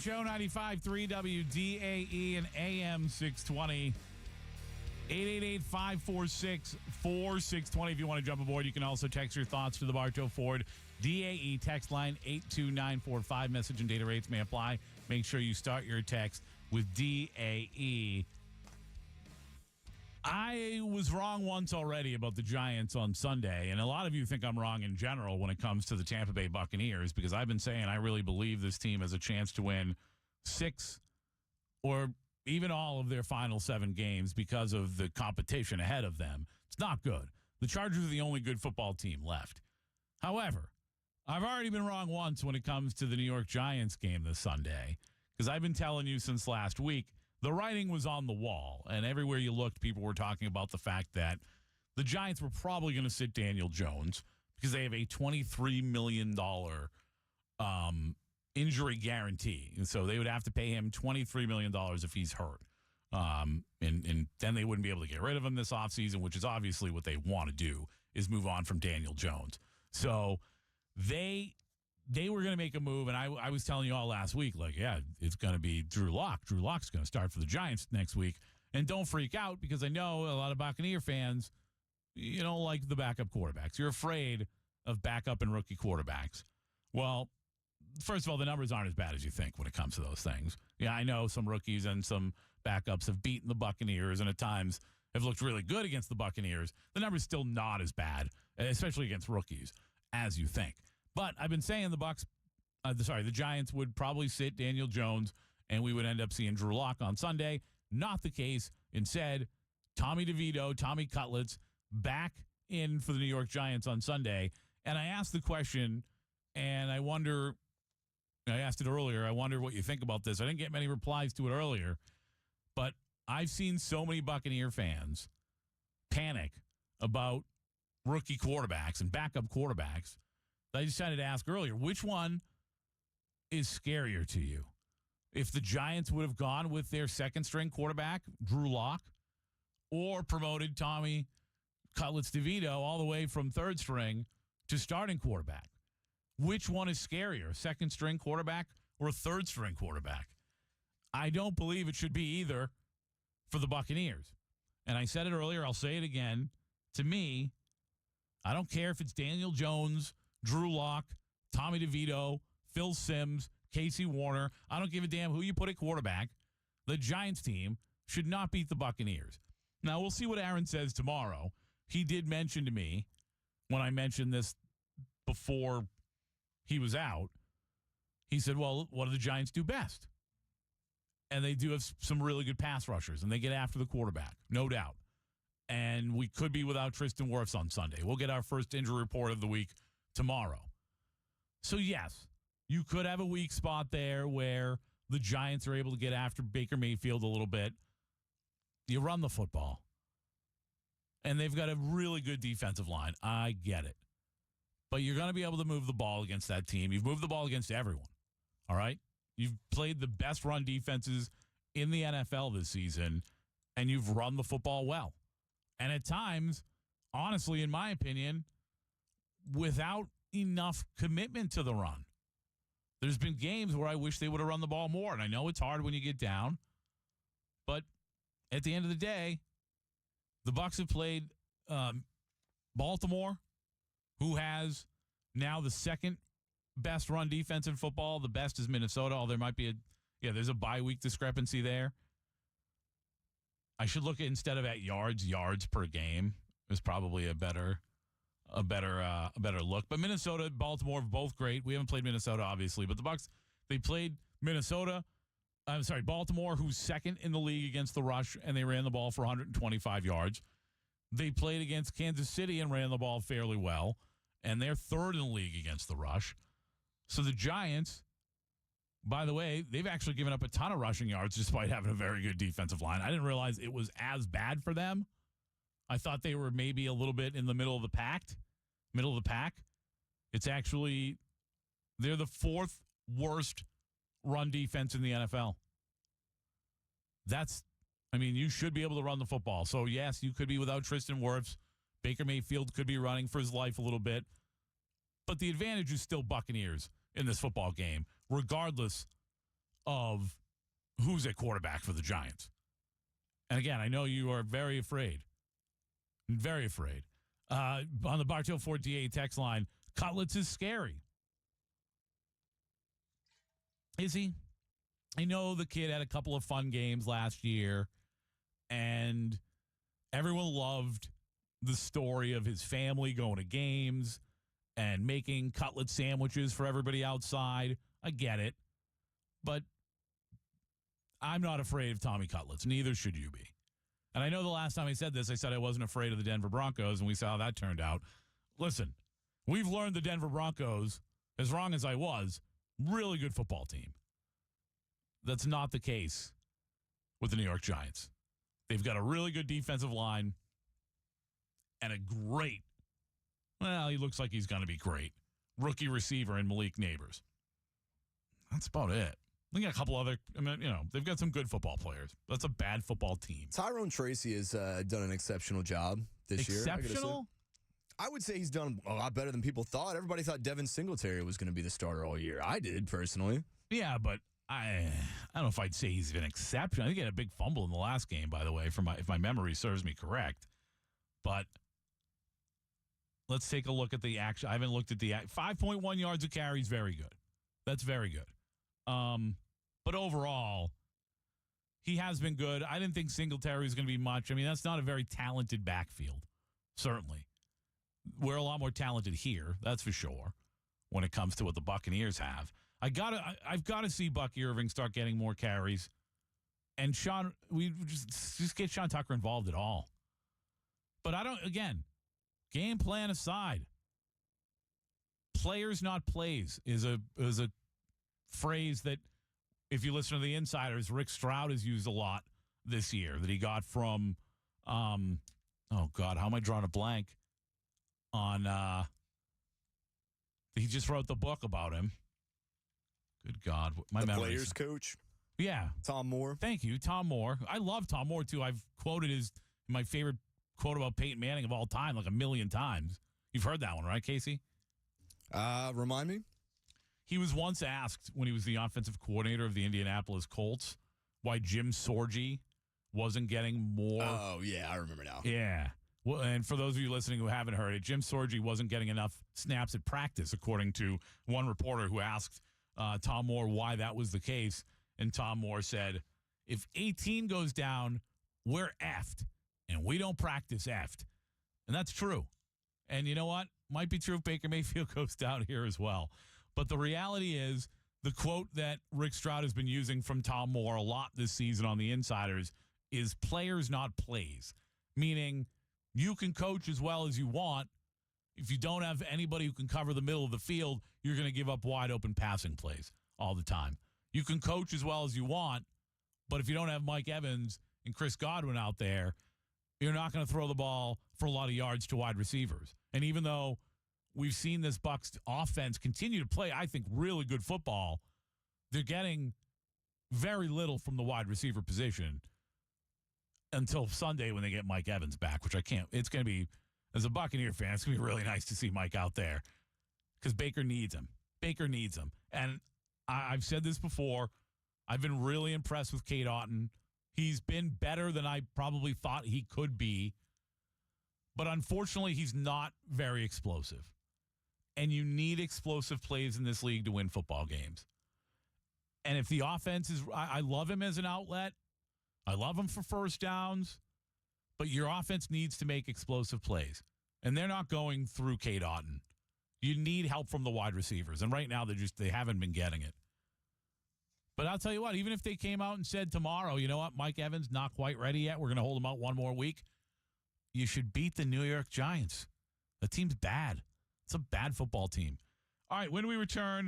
Show, 95.3 WDAE and AM620. 888-546-4620. If you want to jump aboard, you can also text your thoughts to the Bartow Ford DAE text line 82945. Message and data rates may apply. Make sure you start your text with DAE. I was wrong once already about the Giants on Sunday, and a lot of you think I'm wrong in general when it comes to the Tampa Bay Buccaneers, because I've been saying I really believe this team has a chance to win 6 or even all of their final 7 games because of the competition ahead of them. It's not good. The Chargers are the only good football team left. However, I've already been wrong once when it comes to the New York Giants game this Sunday, because I've been telling you since last week, the writing was on the wall, and everywhere you looked, people were talking about the fact that the Giants were probably going to sit Daniel Jones because they have a $23 million injury guarantee. And so they would have to pay him $23 million if he's hurt. And then they wouldn't be able to get rid of him this offseason, which is obviously what they want to do, is move on from Daniel Jones. So they were going to make a move, and I was telling you all last week, like, yeah, it's going to be Drew Lock. Drew Lock's going to start for the Giants next week. And don't freak out, because I know a lot of Buccaneer fans, you don't like the backup quarterbacks. You're afraid of backup and rookie quarterbacks. Well, first of all, the numbers aren't as bad as you think when it comes to those things. Yeah, I know some rookies and some backups have beaten the Buccaneers and at times have looked really good against the Buccaneers. The numbers still not as bad, especially against rookies, as you think. But I've been saying the Giants would probably sit Daniel Jones, and we would end up seeing Drew Lock on Sunday. Not the case. Instead, Tommy DeVito, Tommy Cutlets, back in for the New York Giants on Sunday. And I asked the question, and I asked it earlier, I wonder what you think about this. I didn't get many replies to it earlier, but I've seen so many Buccaneer fans panic about rookie quarterbacks and backup quarterbacks. I decided to ask earlier, which one is scarier to you? If the Giants would have gone with their second-string quarterback, Drew Lock, or promoted Tommy Cutlets DeVito all the way from third string to starting quarterback. Which one is scarier, second-string quarterback or a third-string quarterback? I don't believe it should be either for the Buccaneers. And I said it earlier, I'll say it again. To me, I don't care if it's Daniel Jones, Drew Lock, Tommy DeVito, Phil Simms, Casey Warner. I don't give a damn who you put at quarterback. The Giants team should not beat the Buccaneers. Now, we'll see what Aaron says tomorrow. He did mention to me, when I mentioned this before he was out, he said, well, what do the Giants do best? And they do have some really good pass rushers, and they get after the quarterback, no doubt. And we could be without Tristan Wirfs on Sunday. We'll get our first injury report of the week tomorrow. So, yes, you could have a weak spot there where the Giants are able to get after Baker Mayfield a little bit. You run the football. And they've got a really good defensive line. I get it. But you're going to be able to move the ball against that team. You've moved the ball against everyone. All right? You've played the best run defenses in the NFL this season, and you've run the football well. And at times, honestly, in my opinion, without enough commitment to the run. There's been games where I wish they would have run the ball more, and I know it's hard when you get down, but at the end of the day, the Bucs have played Baltimore, who has now the second best run defense in football. The best is Minnesota. Oh, there might be there's a bye week discrepancy there. I should look at, instead of at yards per game is probably a better look. But Minnesota, Baltimore, both great. We haven't played Minnesota, obviously, but the Bucs, they played Baltimore, who's second in the league against the rush, and they ran the ball for 125 yards. They played against Kansas City and ran the ball fairly well, and they're third in the league against the rush. So the Giants, by the way, they've actually given up a ton of rushing yards despite having a very good defensive line. I didn't realize it was as bad for them. I thought they were maybe a little bit in the middle of the pack. It's actually, they're the 4th worst run defense in the NFL. You should be able to run the football. So, yes, you could be without Tristan Wirfs. Baker Mayfield could be running for his life a little bit. But the advantage is still Buccaneers in this football game, regardless of who's at quarterback for the Giants. And again, I know you are very afraid. Very afraid. On the Bartow Ford DA text line, Cutlets is scary. Is he? I know the kid had a couple of fun games last year, and everyone loved the story of his family going to games and making cutlet sandwiches for everybody outside. I get it. But I'm not afraid of Tommy Cutlets. Neither should you be. And I know the last time I said this, I said I wasn't afraid of the Denver Broncos, and we saw how that turned out. Listen, we've learned the Denver Broncos, as wrong as I was, really good football team. That's not the case with the New York Giants. They've got a really good defensive line and a great, well, he looks like he's going to be great, rookie receiver in Malik Neighbors. That's about it. They got a couple other, they've got some good football players. That's a bad football team. Tyrone Tracy has done an exceptional job this year. Exceptional? I would say he's done a lot better than people thought. Everybody thought Devin Singletary was going to be the starter all year. I did, personally. Yeah, but I don't know if I'd say he's been exceptional. I think he had a big fumble in the last game, by the way, if my memory serves me correct. But let's take a look at the action. I haven't looked at the 5.1 yards of carry is very good. That's very good. But overall, he has been good. I didn't think Singletary was going to be much. I mean, that's not a very talented backfield, certainly. We're a lot more talented here, that's for sure, when it comes to what the Buccaneers have. I've got to see Bucky Irving start getting more carries. And Sean, we just get Sean Tucker involved at all. But game plan aside, players not plays is a phrase that, if you listen to the insiders, Rick Stroud has used a lot this year, that he got from, how am I drawing a blank on, he just wrote the book about him. Good God. My the memory. Players coach? Yeah. Tom Moore. Thank you, Tom Moore. I love Tom Moore, too. I've quoted my favorite quote about Peyton Manning of all time like a million times. You've heard that one, right, Casey? Remind me? He was once asked, when he was the offensive coordinator of the Indianapolis Colts, why Jim Sorgi wasn't getting more. Oh, yeah, I remember now. Yeah. Well, and for those of you listening who haven't heard it, Jim Sorgi wasn't getting enough snaps at practice, according to one reporter who asked Tom Moore why that was the case. And Tom Moore said, if 18 goes down, we're effed, and we don't practice effed. And that's true. And you know what? Might be true if Baker Mayfield goes down here as well. But the reality is, the quote that Rick Stroud has been using from Tom Moore a lot this season on the Insiders is players, not plays. Meaning, you can coach as well as you want. If you don't have anybody who can cover the middle of the field, you're going to give up wide open passing plays all the time. You can coach as well as you want, but if you don't have Mike Evans and Chris Godwin out there, you're not going to throw the ball for a lot of yards to wide receivers. And even though we've seen this Bucs offense continue to play, I think, really good football, they're getting very little from the wide receiver position until Sunday when they get Mike Evans back, which I can't. It's going to be, as a Buccaneer fan, it's going to be really nice to see Mike out there because Baker needs him. Baker needs him. And I've said this before. I've been really impressed with Cade Otton. He's been better than I probably thought he could be. But unfortunately, he's not very explosive. And you need explosive plays in this league to win football games. And if the offense is, I love him as an outlet. I love him for first downs. But your offense needs to make explosive plays. And they're not going through Cade Otton. You need help from the wide receivers. And right now, they haven't been getting it. But I'll tell you what, even if they came out and said tomorrow, you know what, Mike Evans, not quite ready yet. We're going to hold him out one more week. You should beat the New York Giants. The team's bad. It's a bad football team. All right, when we return,